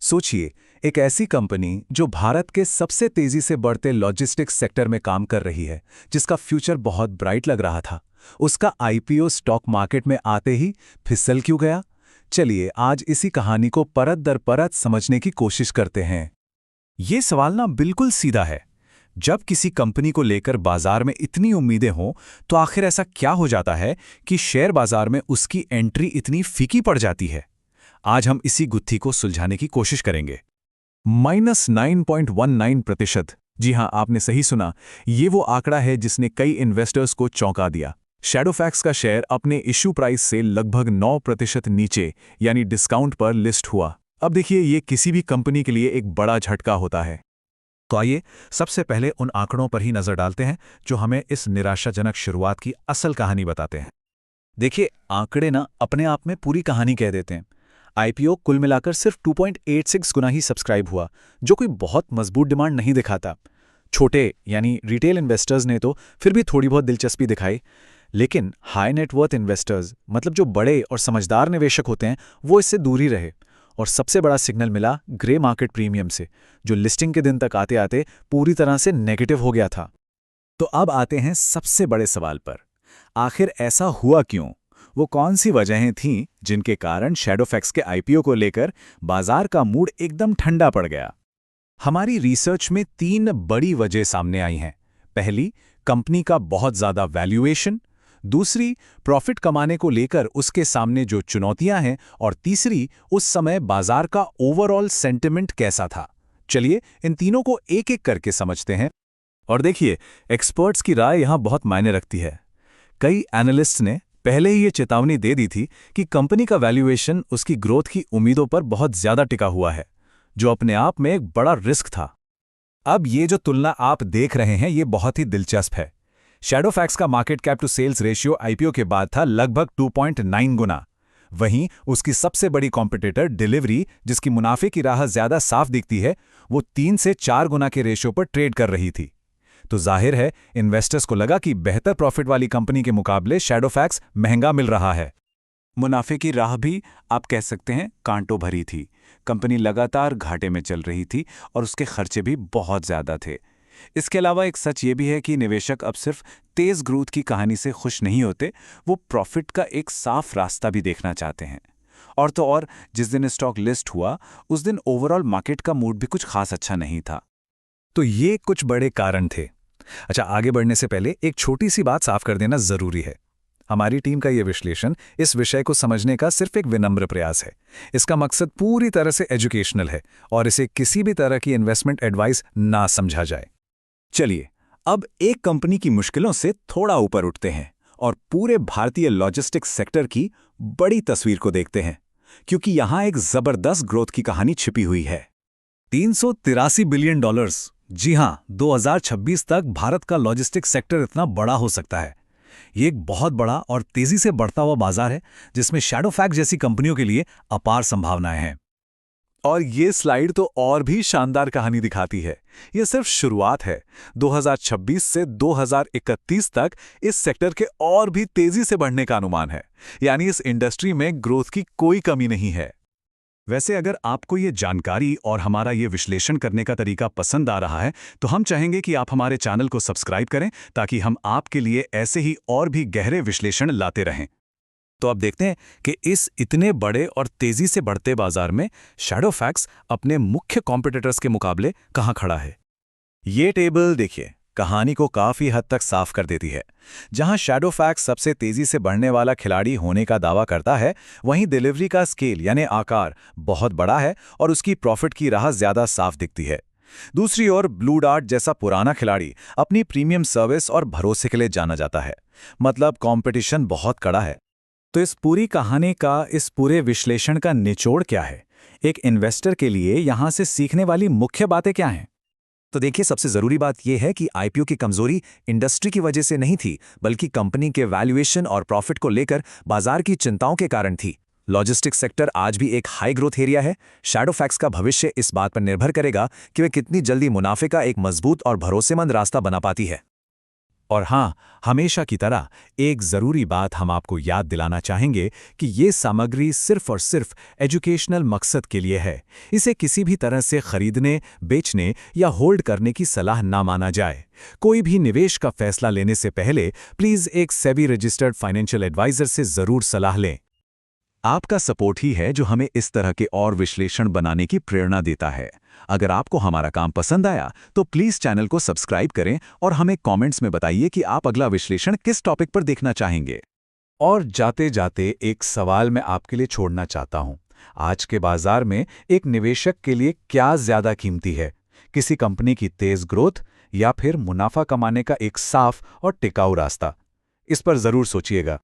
सोचिए, एक ऐसी कंपनी जो भारत के सबसे तेजी से बढ़ते लॉजिस्टिक्स सेक्टर में काम कर रही है, जिसका फ्यूचर बहुत ब्राइट लग रहा था, उसका आईपीओ स्टॉक मार्केट में आते ही फिसल क्यों गया? चलिए आज इसी कहानी को परत दर परत समझने की कोशिश करते हैं। ये सवाल ना बिल्कुल सीधा है। जब किसी कंपनी को लेकर बाजार में इतनी उम्मीदें हों, तो आखिर ऐसा क्या हो जाता है कि शेयर बाजार में उसकी एंट्री इतनी फीकी पड़ जाती है? आज हम इसी गुत्थी को सुलझाने की कोशिश करेंगे। -9.19%। जी हां, आपने सही सुना। ये वो आंकड़ा है जिसने कई इन्वेस्टर्स को चौंका दिया। शैडोफैक्स का शेयर अपने इश्यू प्राइस से लगभग 9% नीचे यानी डिस्काउंट पर लिस्ट हुआ। अब देखिए, ये किसी भी कंपनी के लिए एक बड़ा झटका होता है। तो आइए सबसे पहले उन आंकड़ों पर ही नजर डालते हैं जो हमें इस निराशाजनक शुरुआत की असल कहानी बताते हैं। देखिए, आंकड़े ना अपने आप में पूरी कहानी कह देते हैं। आईपीओ कुल मिलाकर सिर्फ 2.86 गुना ही सब्सक्राइब हुआ, जो कोई बहुत मजबूत डिमांड नहीं दिखाता। छोटे यानी रिटेल इन्वेस्टर्स ने तो फिर भी थोड़ी बहुत दिलचस्पी दिखाई, लेकिन हाई नेटवर्थ इन्वेस्टर्स, मतलब जो बड़े और समझदार निवेशक होते हैं, वो इससे दूर ही रहे। और सबसे बड़ा सिग्नल मिला ग्रे मार्केट प्रीमियम से, जो लिस्टिंग के दिन तक आते आते पूरी तरह से नेगेटिव हो गया था। तो अब आते हैं सबसे बड़े सवाल पर। आखिर ऐसा हुआ क्यों? वो कौन सी वजहें थीं जिनके कारण शैडोफैक्स के आईपीओ को लेकर बाजार का मूड एकदम ठंडा पड़ गया? हमारी रिसर्च में 3 बड़ी वजह सामने आई हैं। पहली, कंपनी का बहुत ज़्यादा वैल्यूएशन। दूसरी, प्रॉफिट कमाने को लेकर उसके सामने जो चुनौतियां हैं। और तीसरी, उस समय बाजार का ओवरऑल सेंटिमेंट कैसा था। चलिए इन तीनों को एक एक करके समझते हैं। और देखिए, एक्सपर्ट्स की राय यहां बहुत मायने रखती है। कई एनालिस्ट्स ने पहले ही ये चेतावनी दे दी थी कि कंपनी का वैल्यूएशन उसकी ग्रोथ की उम्मीदों पर बहुत ज्यादा टिका हुआ है, जो अपने आप में एक बड़ा रिस्क था। अब ये जो तुलना आप देख रहे हैं, ये बहुत ही दिलचस्प है। शैडोफैक्स का market cap to sales ratio IPO के बाद था लगभग 2.9 गुना। वहीं उसकी सबसे बड़ी कॉम्पिटिटर डिलीवरी, जिसकी मुनाफे की राह ज्यादा साफ दिखती है, वो 3 से 4 गुना के रेशियो पर ट्रेड कर रही थी। तो जाहिर है इन्वेस्टर्स को लगा कि बेहतर प्रॉफिट वाली कंपनी के मुकाबले शैडोफैक्स महंगा मिल रहा है। मुनाफे की राह भी आप कह सकते हैं कांटों भरी थी। कंपनी लगातार घाटे में चल रही थी और उसके खर्चे भी बहुत ज़्यादा थे। इसके अलावा एक सच ये भी है कि निवेशक अब सिर्फ तेज़ ग्रोथ की कहानी से खुश नहीं होते, वो प्रॉफिट का एक साफ रास्ता भी देखना चाहते हैं। और तो और, जिस दिन स्टॉक लिस्ट हुआ उस दिन ओवरऑल मार्केट का मूड भी कुछ खास अच्छा नहीं था। तो ये कुछ बड़े कारण थे। अच्छा, आगे बढ़ने से पहले एक छोटी सी बात साफ कर देना जरूरी है। हमारी टीम का यह विश्लेषण इस विषय को समझने का सिर्फ एक विनम्र प्रयास है। इसका मकसद पूरी तरह से एजुकेशनल है और इसे किसी भी तरह की इन्वेस्टमेंट एडवाइस ना समझा जाए। चलिए अब एक कंपनी की मुश्किलों से थोड़ा ऊपर उठते हैं और पूरे भारतीय लॉजिस्टिक्स सेक्टर की बड़ी तस्वीर को देखते हैं, क्योंकि यहां एक जबरदस्त ग्रोथ की कहानी छिपी हुई है। $383 बिलियन। जी हां, 2026 तक भारत का लॉजिस्टिक्स सेक्टर इतना बड़ा हो सकता है। ये एक बहुत बड़ा और तेजी से बढ़ता हुआ बाजार है, जिसमें शैडोफैक्स जैसी कंपनियों के लिए अपार संभावनाएं हैं। और ये स्लाइड तो और भी शानदार कहानी दिखाती है। ये सिर्फ शुरुआत है। 2026 से 2031 तक इस सेक्टर के और भी तेजी से बढ़ने का अनुमान है। यानी इस इंडस्ट्री में ग्रोथ की कोई कमी नहीं है। वैसे अगर आपको ये जानकारी और हमारा ये विश्लेषण करने का तरीका पसंद आ रहा है, तो हम चाहेंगे कि आप हमारे चैनल को सब्सक्राइब करें, ताकि हम आपके लिए ऐसे ही और भी गहरे विश्लेषण लाते रहें। तो अब देखते हैं कि इस इतने बड़े और तेजी से बढ़ते बाजार में शैडोफैक्स अपने मुख्य कॉम्पिटिटर्स के मुकाबले कहां खड़ा है। ये टेबल देखिए, कहानी को काफी हद तक साफ कर देती है। जहां शैडोफैक्स सबसे तेजी से बढ़ने वाला खिलाड़ी होने का दावा करता है, वहीं डिलीवरी का स्केल यानी आकार बहुत बड़ा है और उसकी प्रॉफिट की राह ज्यादा साफ दिखती है। दूसरी ओर ब्लू डार्ट जैसा पुराना खिलाड़ी अपनी प्रीमियम सर्विस और भरोसे के लिए जाना जाता है। मतलब कंपटीशन बहुत कड़ा है। तो इस पूरी कहानी का, इस पूरे विश्लेषण का निचोड़ क्या है? एक इन्वेस्टर के लिए यहां से सीखने वाली मुख्य बातें क्या हैं? तो देखिए, सबसे जरूरी बात यह है कि आईपीओ की कमजोरी इंडस्ट्री की वजह से नहीं थी, बल्कि कंपनी के वैल्यूएशन और प्रॉफिट को लेकर बाजार की चिंताओं के कारण थी। लॉजिस्टिक्स सेक्टर आज भी एक हाई ग्रोथ एरिया है। शैडोफैक्स का भविष्य इस बात पर निर्भर करेगा कि वे कितनी जल्दी मुनाफे का एक मजबूत और भरोसेमंद रास्ता बना पाती है। और हाँ, हमेशा की तरह एक ज़रूरी बात हम आपको याद दिलाना चाहेंगे कि ये सामग्री सिर्फ और सिर्फ एजुकेशनल मकसद के लिए है। इसे किसी भी तरह से खरीदने, बेचने या होल्ड करने की सलाह ना माना जाए। कोई भी निवेश का फैसला लेने से पहले प्लीज़ एक सेबी रजिस्टर्ड फाइनेंशियल एडवाइज़र से ज़रूर सलाह लें। आपका सपोर्ट ही है जो हमें इस तरह के और विश्लेषण बनाने की प्रेरणा देता है। अगर आपको हमारा काम पसंद आया तो प्लीज़ चैनल को सब्सक्राइब करें और हमें कमेंट्स में बताइए कि आप अगला विश्लेषण किस टॉपिक पर देखना चाहेंगे। और जाते जाते एक सवाल मैं आपके लिए छोड़ना चाहता हूं। आज के बाजार में एक निवेशक के लिए क्या ज़्यादा कीमती है? किसी कंपनी की तेज़ ग्रोथ या फिर मुनाफा कमाने का एक साफ और टिकाऊ रास्ता? इस पर ज़रूर सोचिएगा।